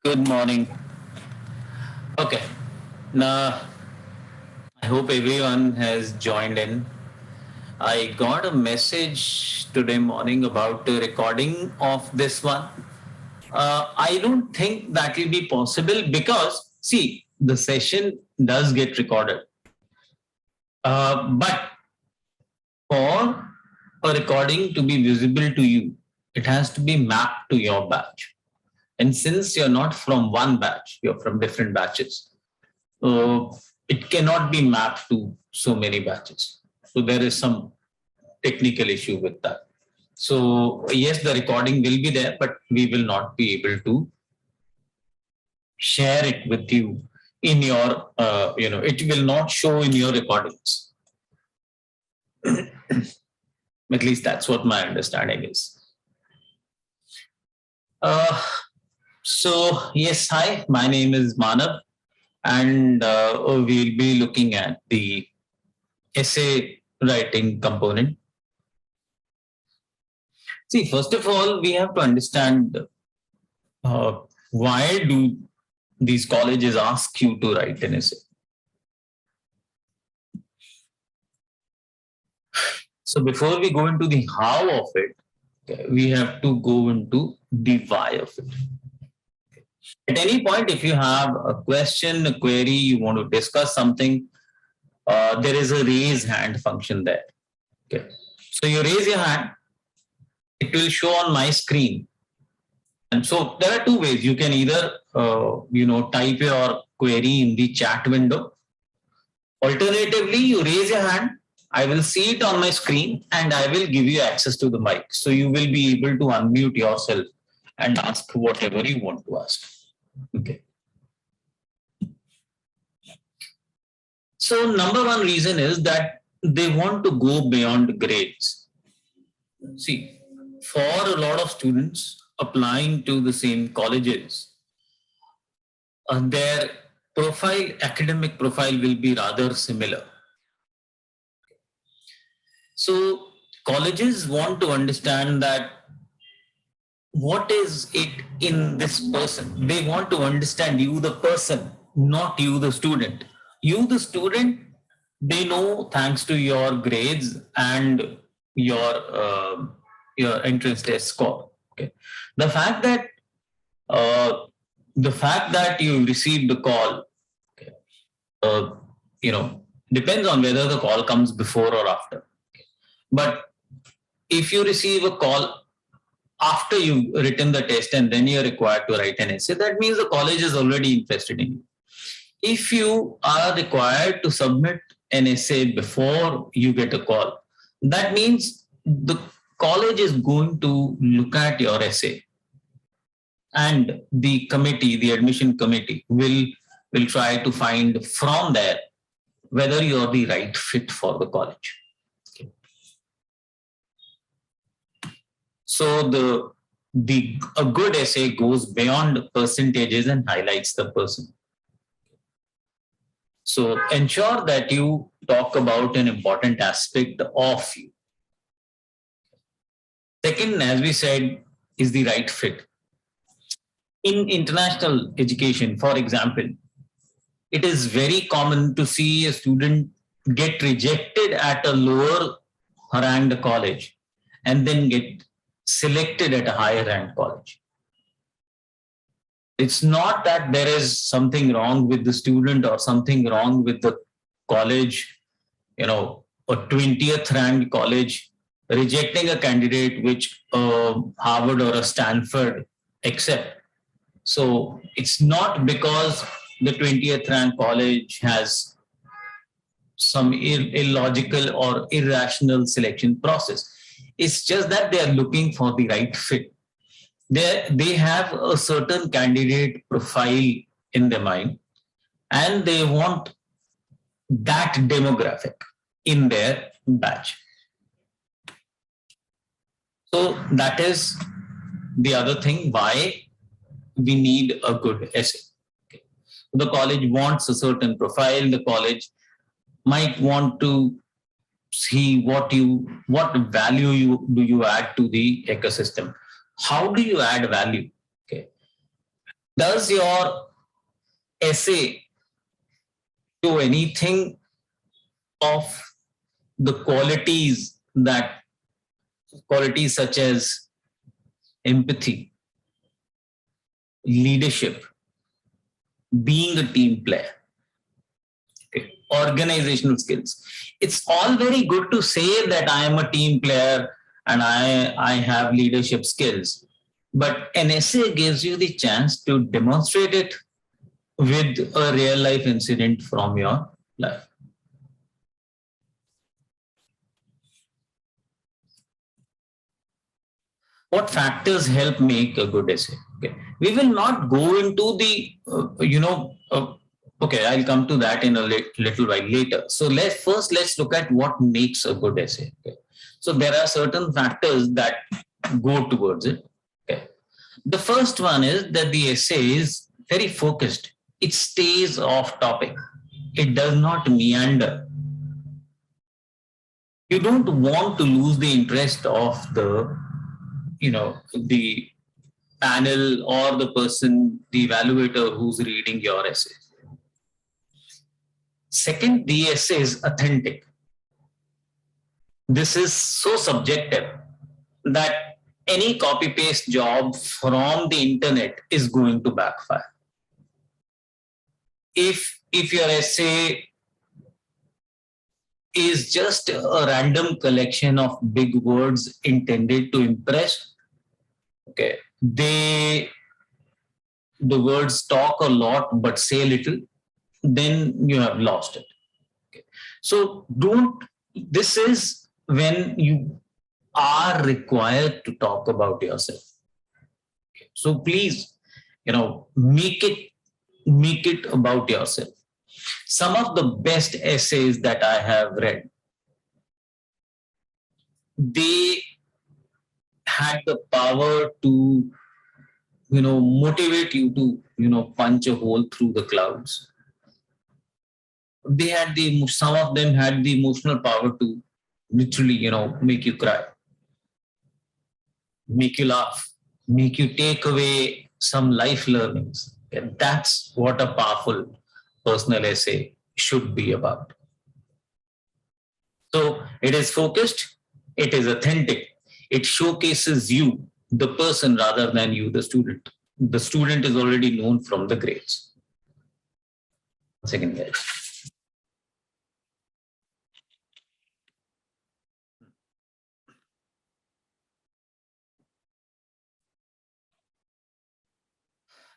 Good morning. Okay. Now, I hope everyone has joined in. I got a message today morning about the recording of this one. I don't think that will be possible because, see, the session does get recorded. But for a recording to be visible to you, it has to be mapped to your batch. And since you're not from one batch, you're from different batches. It cannot be mapped to so many batches. So there is some technical issue with that. So yes, the recording will be there, but we will not be able to share it with you in your, it will not show in your recordings. At least that's what my understanding is. So yes, hi, my name is Manav, and we'll be looking at the essay writing component. See, first of all, we have to understand why do these colleges ask you to write an essay. So before we go into the how of it, we have to go into the why of it. At any point, if you have a question, a query, you want to discuss something, there is a raise hand function there. Okay. So you raise your hand, it will show on my screen. And so there are two ways. You can either, type your query in the chat window. Alternatively, you raise your hand. I will see it on my screen and I will give you access to the mic. So you will be able to unmute yourself and ask whatever you want to ask. Okay. So number one reason is that they want to go beyond grades. See, for a lot of students applying to the same colleges, their profile, academic profile will be rather similar. So colleges want to understand that what is it in this person? They want to understand you, the person, not you, the student. You, the student, they know thanks to your grades and your entrance test score. Okay, the fact that uh, you received the call, okay, depends on whether the call comes before or after. But if you receive a call after you've written the test and then you're required to write an essay, that means the college is already interested in you. If you are required to submit an essay before you get a call, that means the college is going to look at your essay and the committee, the admission committee, will try to find from there whether you're the right fit for the college. Okay. So a good essay goes beyond percentages and highlights the person. So ensure that you talk about an important aspect of you. Second, as we said, is the right fit. In international education, for example, it is very common to see a student get rejected at a lower ranked college and then get selected at a higher ranked college. It's not that there is something wrong with the student or something wrong with the college, a 20th ranked college rejecting a candidate which Harvard or a Stanford accept. So it's not because the 20th ranked college has some illogical or irrational selection process. It's just that they are looking for the right fit. They have a certain candidate profile in their mind and they want that demographic in their batch. So that is the other thing why we need a good essay. Okay. The college wants a certain profile. The college might want to see what value do you add to the ecosystem. How do you add value? Okay. Does your essay show anything of the qualities such as empathy, leadership, being a team player, okay, organizational skills? It's all very good to say that I am a team player and I have leadership skills, but an essay gives you the chance to demonstrate it with a real life incident from your life. What factors help make a good essay? Okay, we will not go into the okay, I'll come to that in a little while later. So let's look at what makes a good essay. Okay, so there are certain factors that go towards it. Okay, the first one is that the essay is very focused. It stays off topic. It does not meander. You don't want to lose the interest of the panel or the person, the evaluator who's reading your essay. Second, the essay is authentic. This is so subjective that any copy paste job from the internet is going to backfire. If your essay is just a random collection of big words intended to impress, okay, the words talk a lot but say little, then you have lost it. Okay. So this is when you are required to talk about yourself. Okay. So please, make it about yourself. Some of the best essays that I have read, they had the power to, motivate you to, punch a hole through the clouds. Some of them had the emotional power to literally, make you cry, make you laugh, make you take away some life learnings. And that's what a powerful personal essay should be about. So it is focused, it is authentic, it showcases you, the person, rather than you, the student. The student is already known from the grades. Second, guys.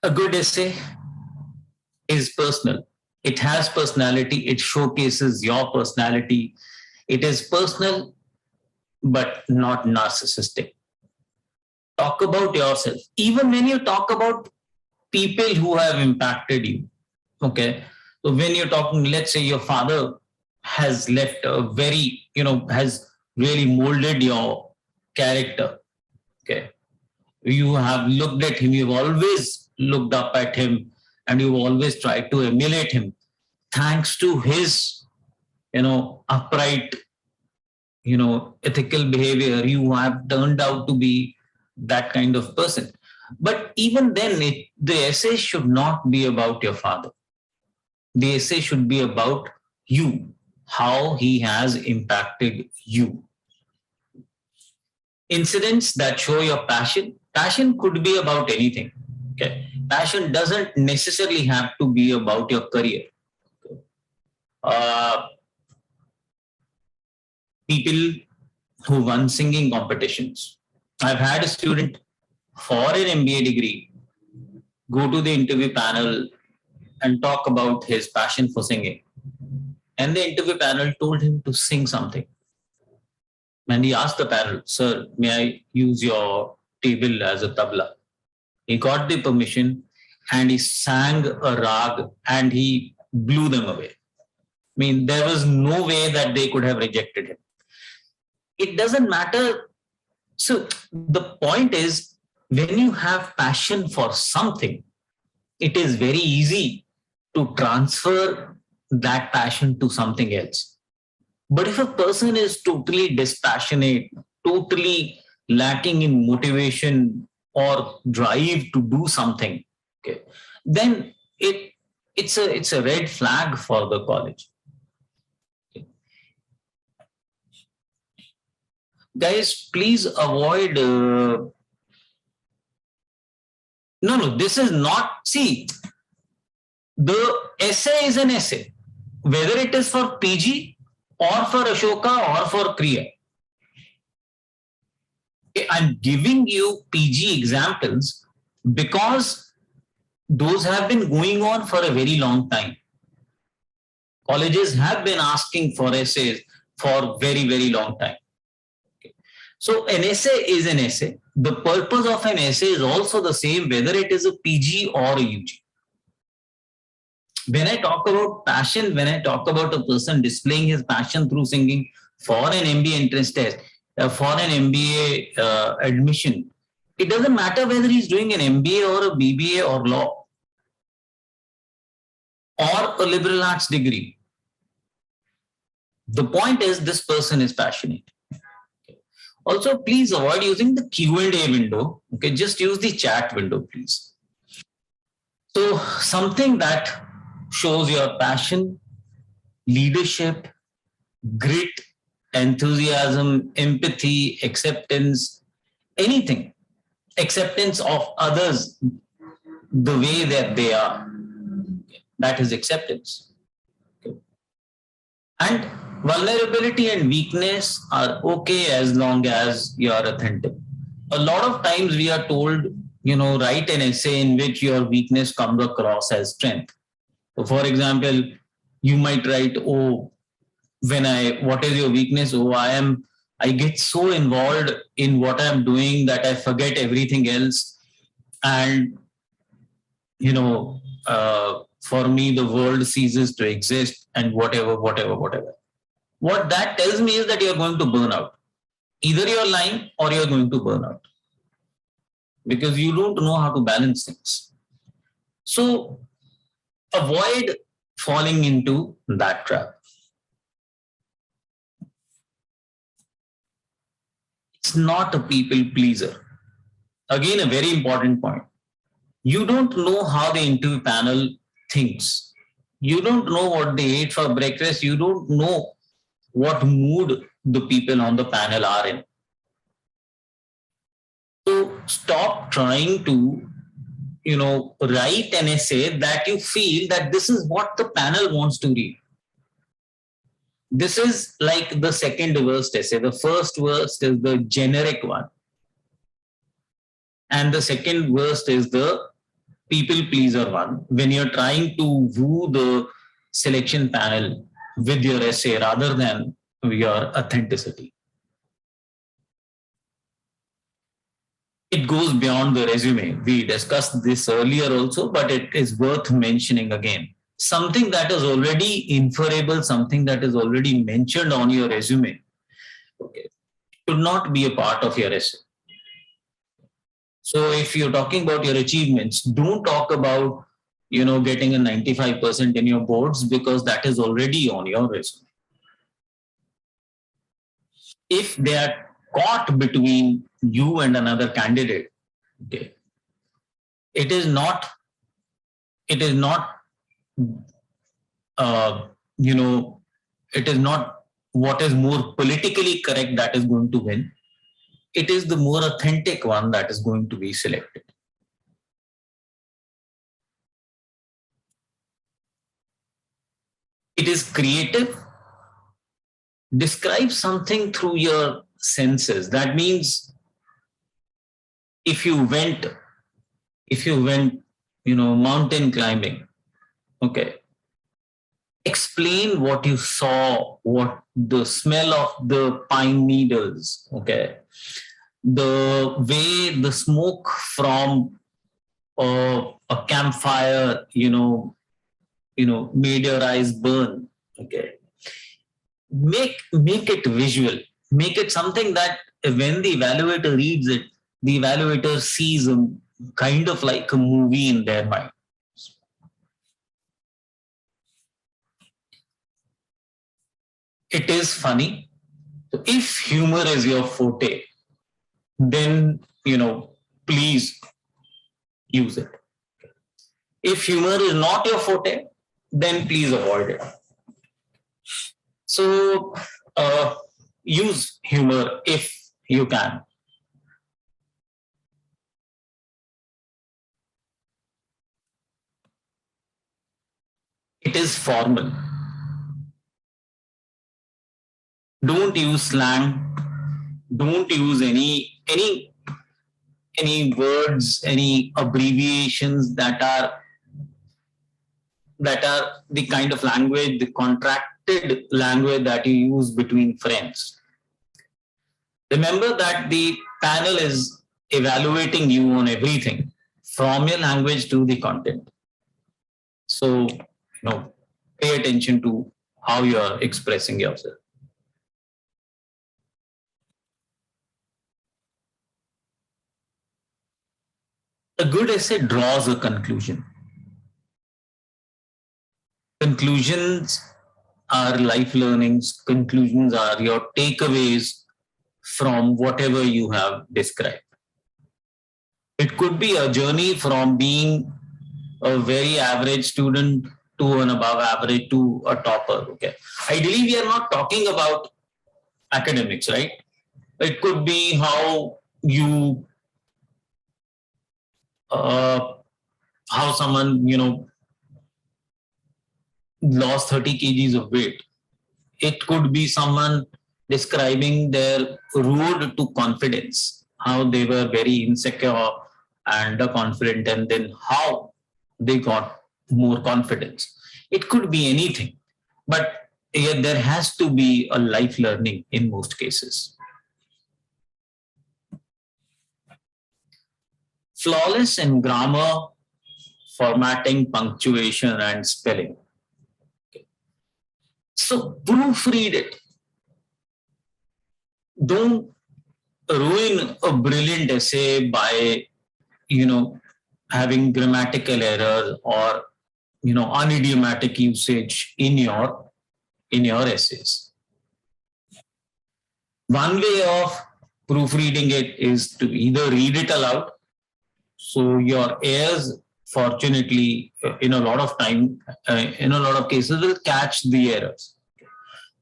A good essay is personal. It has personality. It showcases your personality. It is personal, but not narcissistic. Talk about yourself. Even when you talk about people who have impacted you, okay? So when you're talking, let's say your father has left a very, has really molded your character, okay? You have looked at him, you've always looked up at him, and you've always tried to emulate him. Thanks to his, upright, ethical behavior, you have turned out to be that kind of person. But even then, the essay should not be about your father. The essay should be about you, how he has impacted you. Incidents that show your passion. Passion could be about anything. Okay. Passion doesn't necessarily have to be about your career. People who won singing competitions. I've had a student for an MBA degree go to the interview panel and talk about his passion for singing. And the interview panel told him to sing something. And he asked the panel, "Sir, may I use your table as a tabla?" He got the permission and he sang a rag and he blew them away. I mean, there was no way that they could have rejected him. It doesn't matter. So the point is, when you have passion for something, it is very easy to transfer that passion to something else. But if a person is totally dispassionate, totally lacking in motivation or drive to do something, okay, then it's a red flag for the college. Okay. Guys, please avoid. No, this is not. See, the essay is an essay, whether it is for PG or for Ashoka or for Krea. I'm giving you PG examples because those have been going on for a very long time. Colleges have been asking for essays for very, very long time. Okay. So an essay is an essay. The purpose of an essay is also the same, whether it is a PG or a UG. When I talk about passion, when I talk about a person displaying his passion through singing for an MBA entrance test, for an MBA admission, it doesn't matter whether he's doing an MBA or a BBA or law or a liberal arts degree. The point is this person is passionate. Also, please avoid using the Q&A window. Okay, just use the chat window, please. So something that shows your passion, leadership, grit, enthusiasm, empathy, acceptance, anything, acceptance of others the way that they are. That is acceptance. Okay. And vulnerability and weakness are okay as long as you are authentic. A lot of times we are told, write an essay in which your weakness comes across as strength. So for example, you might write, oh, what is your weakness? Oh, I get so involved in what I'm doing that I forget everything else. And, for me, the world ceases to exist and whatever. What that tells me is that you're going to burn out. Either you're lying or you're going to burn out because you don't know how to balance things. So avoid falling into that trap. It's not a people pleaser. Again, a very important point. You don't know how the interview panel thinks. You don't know what they ate for breakfast. You don't know what mood the people on the panel are in. So stop trying to, write an essay that you feel that this is what the panel wants to read. This is like the second worst essay. The first worst is the generic one. And the second worst is the people pleaser one. When you're trying to woo the selection panel with your essay rather than your authenticity. It goes beyond the resume. We discussed this earlier also, but it is worth mentioning again. Something that is already inferable, something that is already mentioned on your resume, okay, should not be a part of your essay. So if you're talking about your achievements, don't talk about, getting a 95% in your boards because that is already on your resume. If they are caught between you and another candidate, okay, it is not, it is not what is more politically correct that is going to win. It is the more authentic one that is going to be selected. It is creative. Describe something through your senses. That means if you went, mountain climbing, okay, explain what you saw, what the smell of the pine needles, okay, the way the smoke from a campfire, made your eyes burn, okay. Make it visual. Make it something that when the evaluator reads it, the evaluator sees a kind of like a movie in their mind. It is funny. So if humor is your forte, then, please use it. If humor is not your forte, then please avoid it. So use humor if you can. It is formal. Don't use slang. Don't use any words, any abbreviations that are the kind of language, the contracted language that you use between friends. Remember that the panel is evaluating you on everything from your language to the content. So, pay attention to how you are expressing yourself. A good essay draws a conclusion. Conclusions are life learnings, conclusions are your takeaways from whatever you have described. It could be a journey from being a very average student to an above average to a topper. Okay. Ideally, we are not talking about academics, right? It could be how you, how someone, lost 30 kgs of weight. It could be someone describing their road to confidence, how they were very insecure and confident, and then how they got more confidence. It could be anything, but there has to be a life learning in most cases. Flawless in grammar, formatting, punctuation, and spelling. So proofread it. Don't ruin a brilliant essay by, having grammatical errors or, unidiomatic usage in your essays. One way of proofreading it is to either read it aloud. So your ears, fortunately, in a lot of cases, will catch the errors.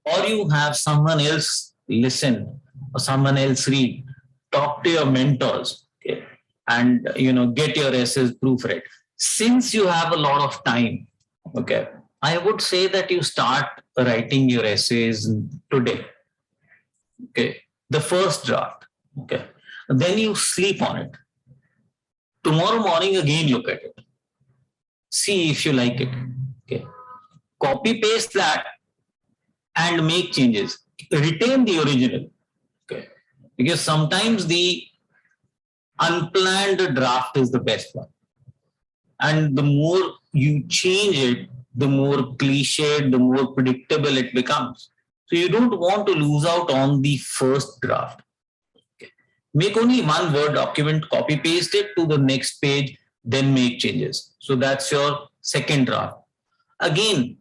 Or you have someone else listen or someone else read. Talk to your mentors, okay, and get your essays proofread. Since you have a lot of time, okay, I would say that you start writing your essays today. Okay, the first draft. Okay, then you sleep on it. Tomorrow morning again look at it. See if you like it. Okay, copy paste that and make changes. Retain the original. Okay, because sometimes the unplanned draft is the best one. And the more you change it, the more cliched, the more predictable it becomes. So you don't want to lose out on the first draft. Okay. Make only one Word document, copy paste it to the next page, then make changes. So that's your second draft. Again,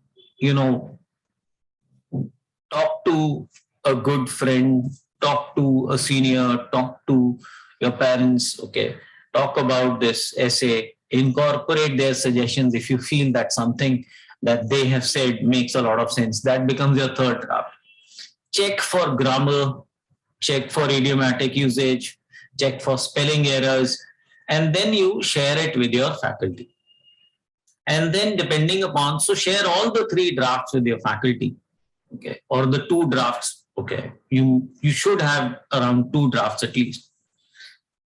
talk to a good friend, talk to a senior, talk to your parents, okay, talk about this essay, incorporate their suggestions if you feel that something that they have said makes a lot of sense. That becomes your third draft. Check for grammar, check for idiomatic usage, check for spelling errors, and then you share it with your faculty. And then depending upon, so share all the three drafts with your faculty, okay, or the two drafts, okay. You should have around two drafts at least.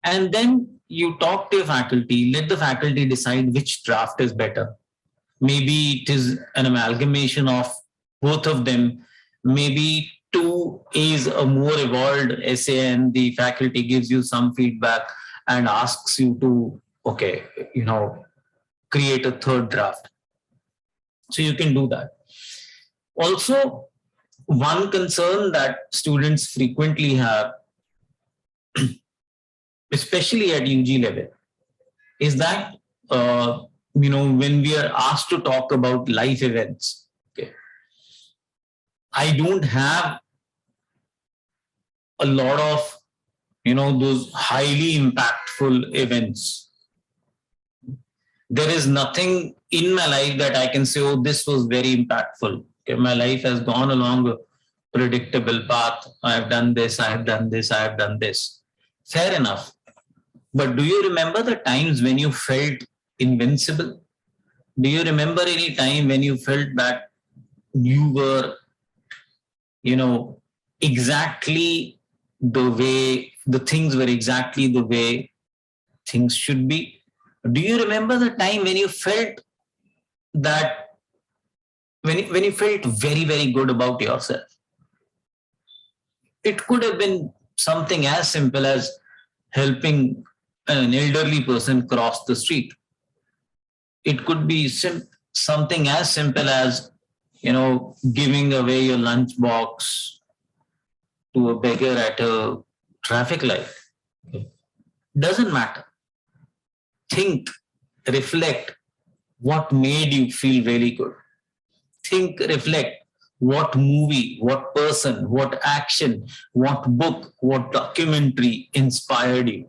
And then you talk to your faculty, let the faculty decide which draft is better. Maybe it is an amalgamation of both of them. Maybe two is a more evolved essay and the faculty gives you some feedback and asks you to, okay, create a third draft. So you can do that. Also, one concern that students frequently have, especially at UG level, is that when we are asked to talk about life events, okay, I don't have a lot of those highly impactful events. There is nothing in my life that I can say, oh, this was very impactful. Okay, my life has gone along a predictable path. I have done this, I have done this, I have done this. Fair enough. But do you remember the times when you felt invincible? Do you remember any time when you felt that you were, exactly the way the things were exactly the way things should be? Do you remember the time when you felt that when you felt very, very good about yourself? It could have been something as simple as helping an elderly person cross the street. It could be something as simple as, giving away your lunchbox to a beggar at a traffic light. Doesn't matter. Think, reflect what made you feel really good. Think, reflect what movie, what person, what action, what book, what documentary inspired you.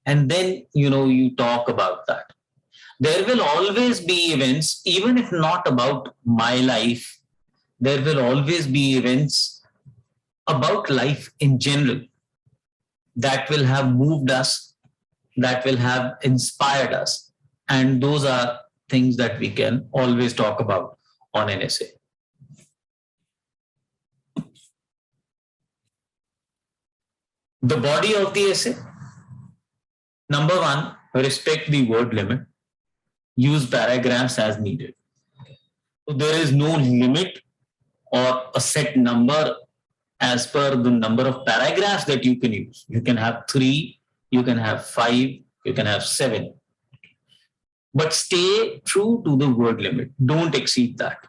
And then, you talk about that. There will always be events, even if not about my life, there will always be events about life in general that will have moved us, that will have inspired us. And those are things that we can always talk about on an essay. The body of the essay. Number one, respect the word limit. Use paragraphs as needed. So there is no limit or a set number as per the number of paragraphs that you can use. You can have 3, you can have 5, you can have 7. But stay true to the word limit. Don't exceed that.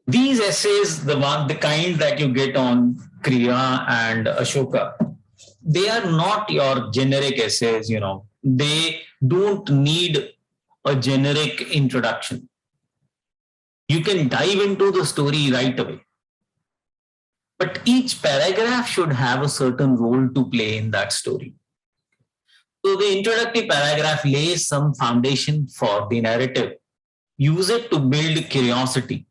These essays, the kind that you get on Krea and Ashoka, they are not your generic essays, They don't need a generic introduction. You can dive into the story right away. But each paragraph should have a certain role to play in that story. So the introductory paragraph lays some foundation for the narrative. Use it to build curiosity.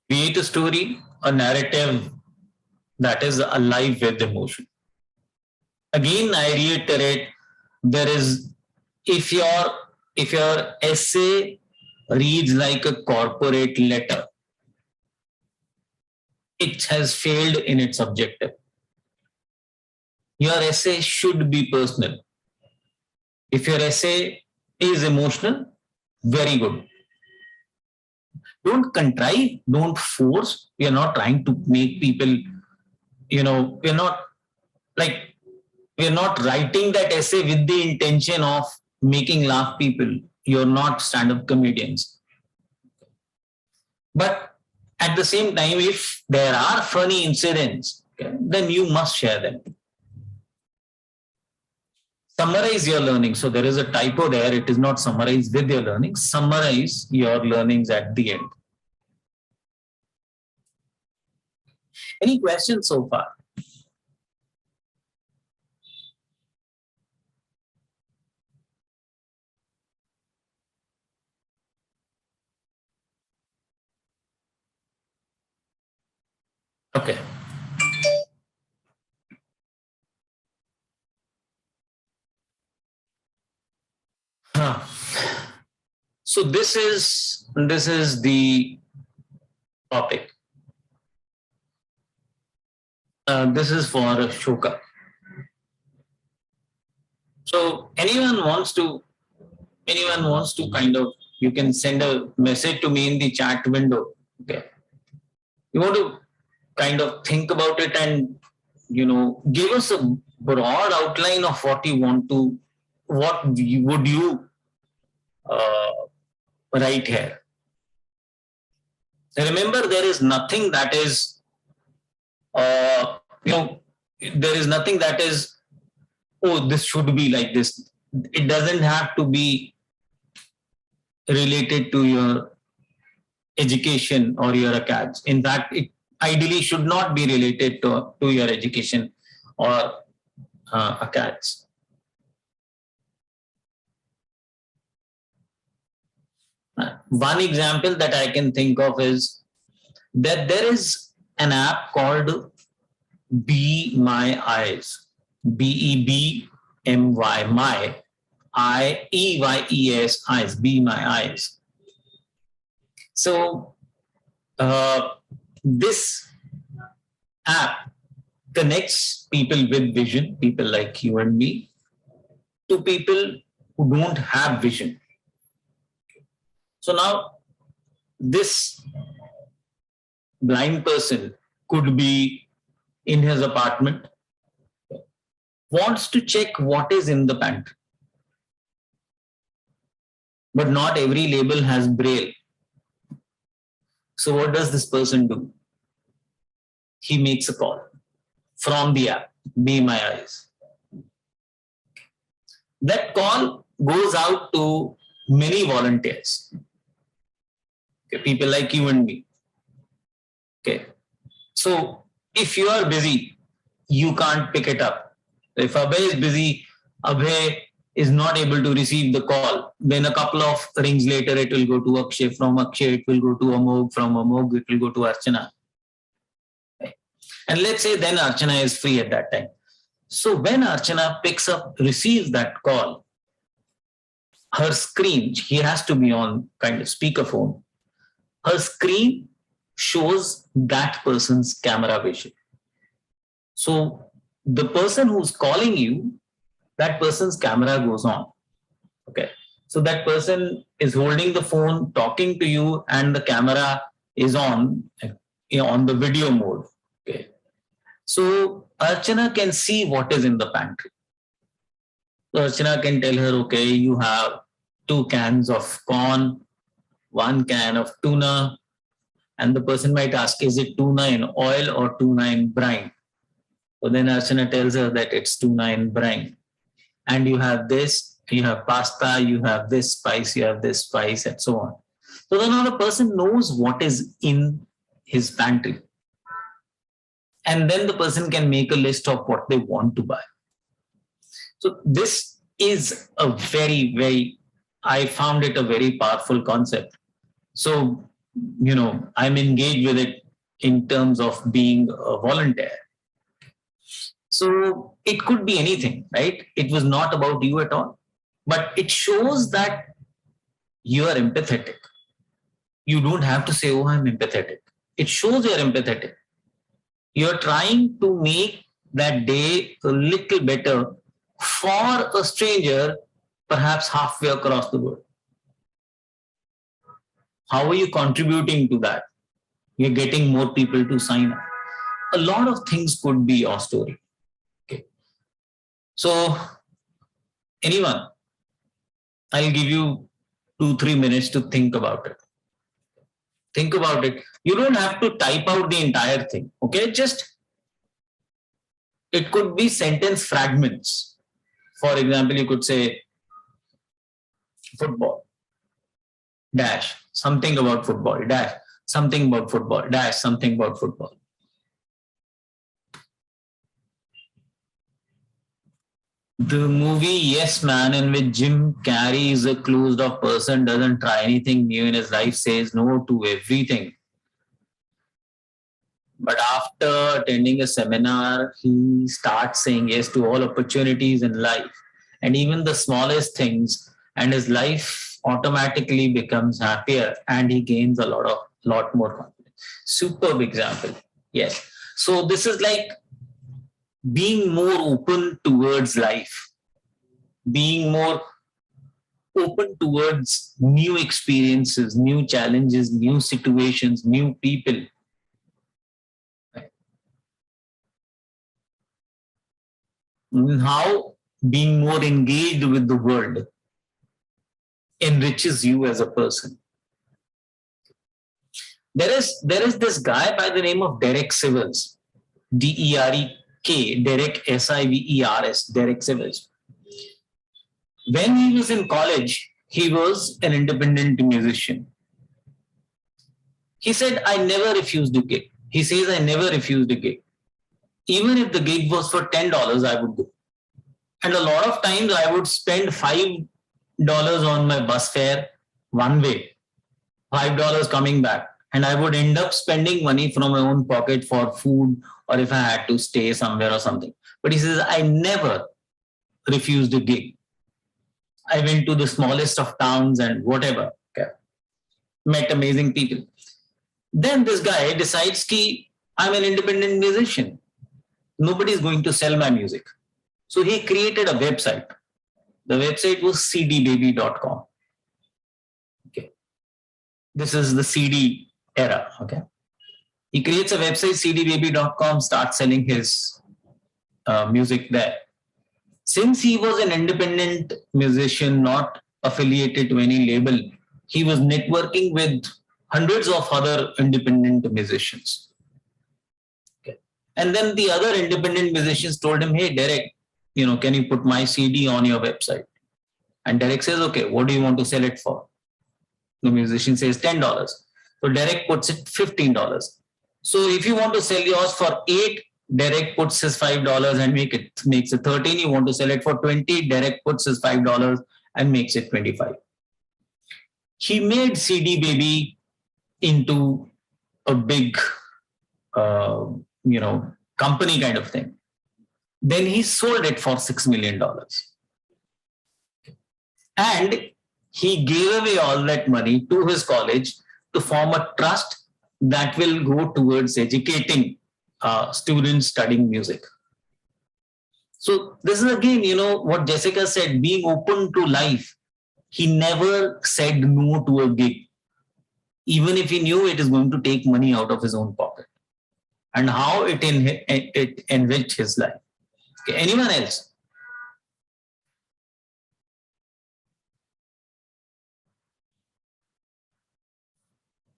Create a story, a narrative that is alive with emotion. Again, I reiterate, there is, if your essay reads like a corporate letter, it has failed in its objective. Your essay should be personal. If your essay is emotional, very good. Don't contrive, don't force. We are not trying to make people, we're not writing that essay with the intention of making laugh people. You're not stand-up comedians. But at the same time, if there are funny incidents, then you must share them. Summarize your learning. So there is a typo there. It is not summarize with your learning. Summarize your learnings at the end. Any questions so far? Okay. So this is the topic. This is for Ashoka. So anyone wants to kind of, you can send a message to me in the chat window. Okay. You want to kind of think about it and, give us a broad outline of what you want to, what would you write here. Remember, there is nothing that is, there is nothing that is, oh, this should be like this. It doesn't have to be related to your education or your acads. In fact, it ideally should not be related to your education or acads. One example that I can think of is that there is an app called Be My Eyes, BEBMY, my IEYES eyes, Be My Eyes. So this app connects people with vision, people like you and me, to people who don't have vision. So now this blind person could be in his apartment, wants to check what is in the pantry. But not every label has braille. So what does this person do? He makes a call from the app, Be My Eyes. That call goes out to many volunteers. Okay, people like you and me. Okay. So if you are busy, you can't pick it up. If Abhay is busy, Abhay is not able to receive the call. Then a couple of rings later, it will go to Akshay. From Akshay, it will go to Amog. From Amog, it will go to Archana. Okay. And let's say then Archana is free at that time. So when Archana receives that call, her screen, he has to be on kind of speakerphone. Her screen shows that person's camera vision. So the person who's calling you, that person's camera goes on. Okay. So that person is holding the phone, talking to you, and the camera is on the video mode. Okay. So Archana can see what is in the pantry. So Archana can tell her, okay, you have 2 cans of corn, 1 can of tuna, and the person might ask, is it tuna in oil or tuna in brine? So then Archana tells her that it's tuna in brine. And you have this, you have pasta, you have this spice, you have this spice, and so on. So then the person knows what is in his pantry. And then the person can make a list of what they want to buy. So this is a I found it a very powerful concept. So, I'm engaged with it in terms of being a volunteer. So it could be anything, right? It was not about you at all, but it shows that you are empathetic. You don't have to say, oh, I'm empathetic. It shows you're empathetic. You're trying to make that day a little better for a stranger, perhaps halfway across the world. How are you contributing to that? You're getting more people to sign up. A lot of things could be your story. Okay. So, anyone, I'll give you 2-3 minutes to think about it. Think about it. You don't have to type out the entire thing. Okay. It could be sentence fragments. For example, you could say football, dash, something about football, dash, something about football, dash, something about football. The movie Yes Man, in which Jim Carrey is a closed off person, doesn't try anything new in his life, says no to everything. But after attending a seminar, he starts saying yes to all opportunities in life and even the smallest things, and his life automatically becomes happier and he gains a lot more confidence. Superb example. Yes. So this is like being more open towards life, being more open towards new experiences, new challenges, new situations, new people. How being more engaged with the world enriches you as a person. There is this guy by the name of Derek Sivers, D-E-R-E-K, Derek S-I-V-E-R-S, Derek Sivers. When he was in college, he was an independent musician. He said, I never refused a gig. He says, I never refused a gig. Even if the gig was for $10, I would go. And a lot of times I would spend $5 on my bus fare one way, $5 coming back. And I would end up spending money from my own pocket for food or if I had to stay somewhere or something. But he says, I never refused a gig. I went to the smallest of towns and whatever. Okay. Met amazing people. Then this guy decides ki I'm an independent musician. Nobody is going to sell my music. So he created a website. The website was cdbaby.com. Okay. This is the CD era. Okay. He creates a website, cdbaby.com, starts selling his music there. Since he was an independent musician, not affiliated to any label, he was networking with hundreds of other independent musicians. Okay. And then the other independent musicians told him, hey, Derek, can you put my CD on your website? And Derek says, okay, what do you want to sell it for? The musician says $10. So Derek puts it $15. So if you want to sell yours for 8, Derek puts his $5 and makes it 13. You want to sell it for 20, Derek puts his $5 and makes it 25. He made CD Baby into a big, company kind of thing. Then he sold it for $6 million. And he gave away all that money to his college to form a trust that will go towards educating students studying music. So this is again, what Jessica said, being open to life. He never said no to a gig, even if he knew it is going to take money out of his own pocket. And how it enriched his life. Okay, anyone else?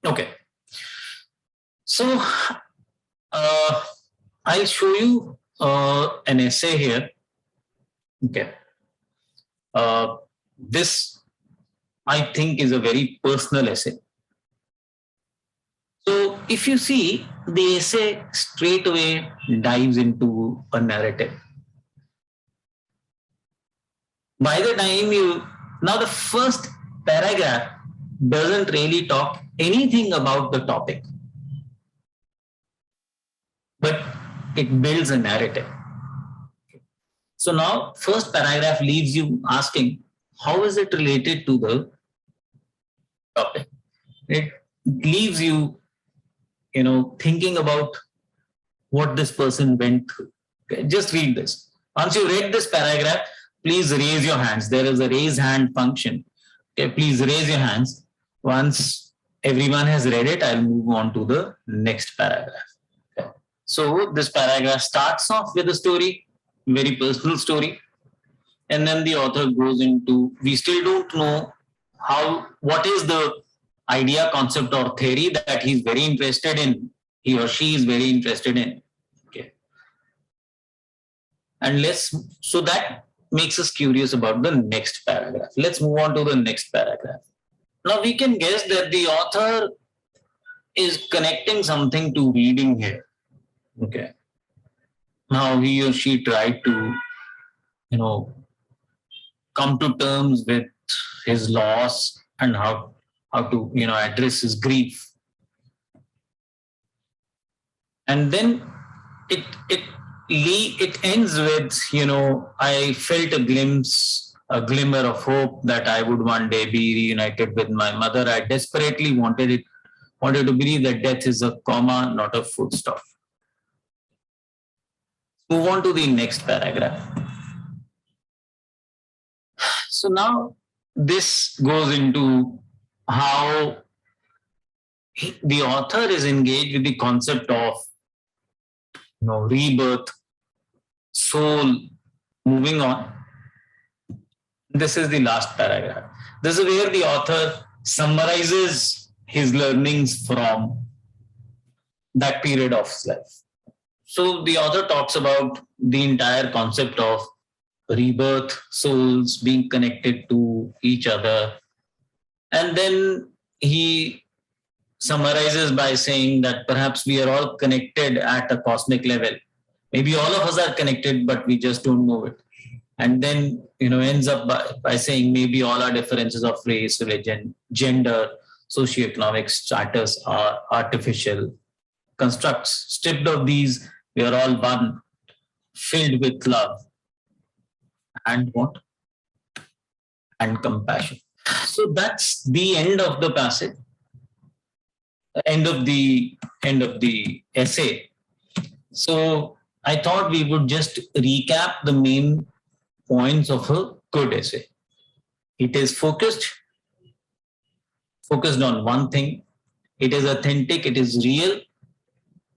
Okay. So I'll show you an essay here. Okay. This, I think, is a very personal essay. So if you see, the essay straight away dives into a narrative. By the time now the first paragraph doesn't really talk anything about the topic, but it builds a narrative. So now first paragraph leaves you asking, how is it related to the topic? It leaves you, thinking about what this person went through. Okay, just read this. Once you read this paragraph, please raise your hands. There is a raise hand function. Okay, please raise your hands. Once everyone has read it, I'll move on to the next paragraph. Okay. So this paragraph starts off with a story, very personal story. And then the author goes into, we still don't know what is the idea, concept, or theory that he's very interested in, he or she is very interested in. Okay. And so that makes us curious about the next paragraph. Let's move on to the next paragraph. Now we can guess that the author is connecting something to reading here. Okay. Now he or she tried to, come to terms with his loss and how to, address his grief. And then it ends with, I felt a glimmer of hope that I would one day be reunited with my mother. I desperately wanted to believe that death is a comma, not a full stop. Move on to the next paragraph. So now this goes into how the author is engaged with the concept of rebirth, soul, moving on. This is the last paragraph. This is where the author summarizes his learnings from that period of his life. So the author talks about the entire concept of rebirth, souls being connected to each other. And then he summarizes by saying that perhaps we are all connected at a cosmic level. Maybe all of us are connected, but we just don't know it. And then, ends up by saying maybe all our differences of race, religion, gender, socioeconomic status are artificial constructs. Stripped of these, we are all one, filled with love and what? And compassion. So that's the end of the passage, end of the essay. So I thought we would just recap the main points of a good essay. It is focused on one thing. It is authentic. It is real.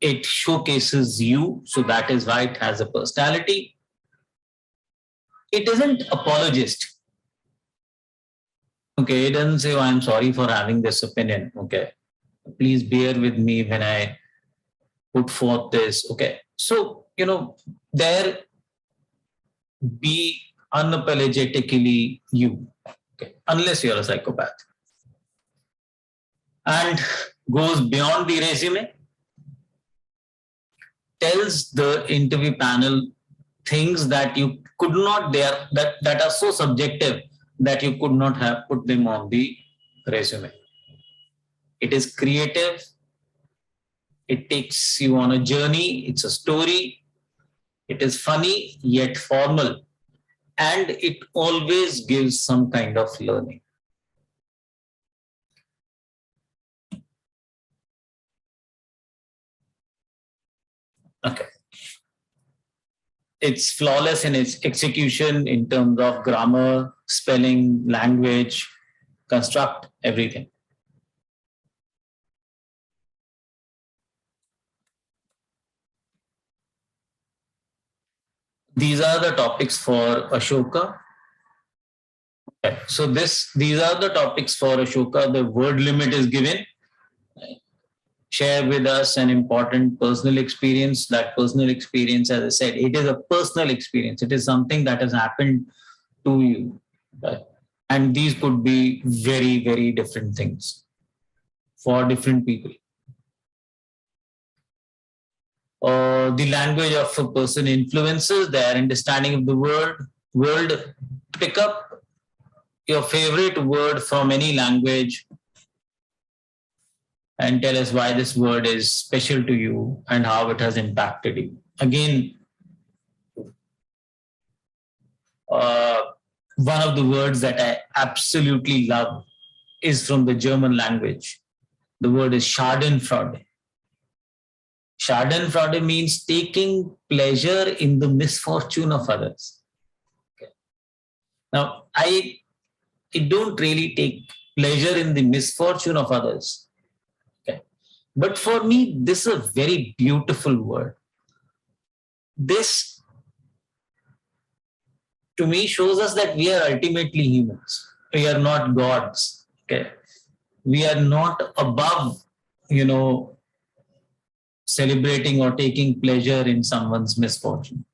It showcases you. So that is why it has a personality. It isn't apologist. Okay, it doesn't say, oh, I'm sorry for having this opinion. Okay, please bear with me when I put forth this. Okay, so, there be unapologetically you, okay, unless you're a psychopath, and goes beyond the resume, tells the interview panel things that you could not there that are so subjective that you could not have put them on the resume. It is creative. It takes you on a journey. It's a story. It is funny yet formal. And it always gives some kind of learning. Okay. It's flawless in its execution in terms of grammar, spelling, language, construct, everything. These are the topics for Ashoka. Okay. So these are the topics for Ashoka. The word limit is given. Share with us an important personal experience. That personal experience, as I said, it is a personal experience. It is something that has happened to you. Right? And these could be very, very different things for different people. The language of a person influences their understanding of the world. Pick up your favorite word from any language and tell us why this word is special to you and how it has impacted you. Again, one of the words that I absolutely love is from the German language. The word is Schadenfreude. Schadenfreude means taking pleasure in the misfortune of others. Okay. Now, I don't really take pleasure in the misfortune of others. Okay. But for me, this is a very beautiful word. This, to me, shows us that we are ultimately humans. We are not gods. Okay. We are not above, celebrating or taking pleasure in someone's misfortune.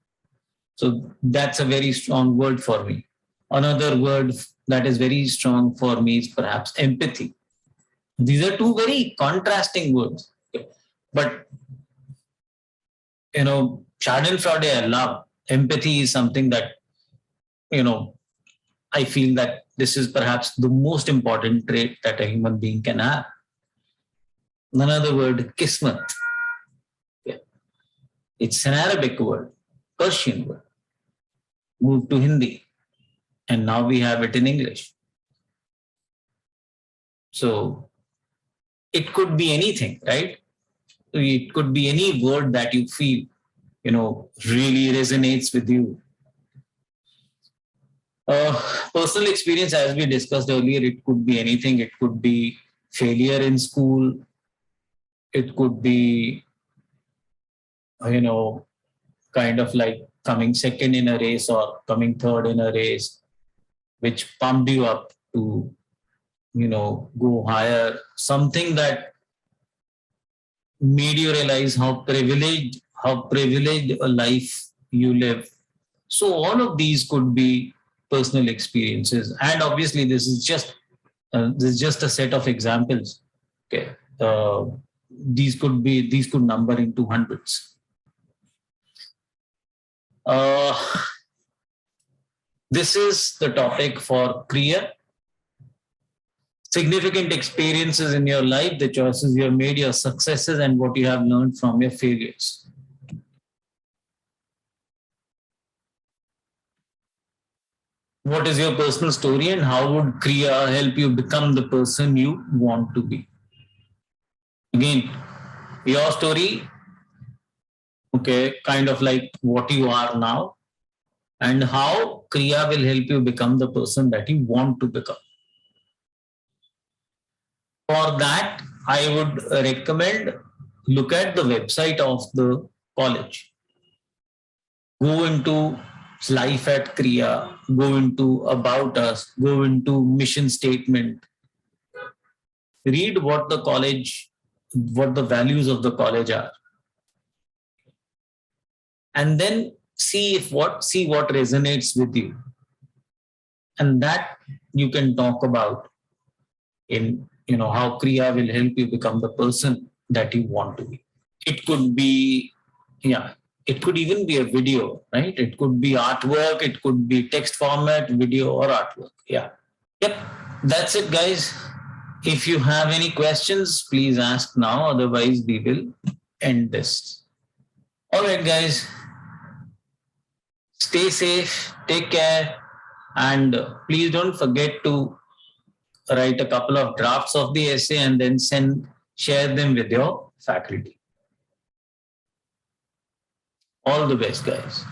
So that's a very strong word for me. Another word that is very strong for me is perhaps empathy. These are two very contrasting words. But, Schadenfreude I love. Empathy is something that, I feel that this is perhaps the most important trait that a human being can have. Another word, kismet. It's an Arabic word, Persian word. Moved to Hindi. And now we have it in English. So it could be anything, right? It could be any word that you feel, really resonates with you. Personal experience, as we discussed earlier, it could be anything. It could be failure in school. It could be, kind of like coming second in a race or coming third in a race, which pumped you up to, go higher. Something that made you realize how privileged a life you live. So all of these could be personal experiences, and obviously this is just a set of examples. Okay, these could number into hundreds. This is the topic for Krea. Significant experiences in your life, the choices you have made, your successes, and what you have learned from your failures. What is your personal story and how would Krea help you become the person you want to be? Again, your story, okay, kind of like what you are now, and how Krea will help you become the person that you want to become. For that, I would recommend look at the website of the college. Go into life at Krea, go into about us, go into mission statement. Read what the college, what the values of the college are. And then see what resonates with you. And that you can talk about in how Krea will help you become the person that you want to be. It could be, it could even be a video, right? It could be artwork, it could be text format, video or artwork. Yeah. Yep. That's it, guys. If you have any questions, please ask now. Otherwise, we will end this. All right, guys. Stay safe, take care, and please don't forget to write a couple of drafts of the essay and then share them with your faculty. All the best, guys.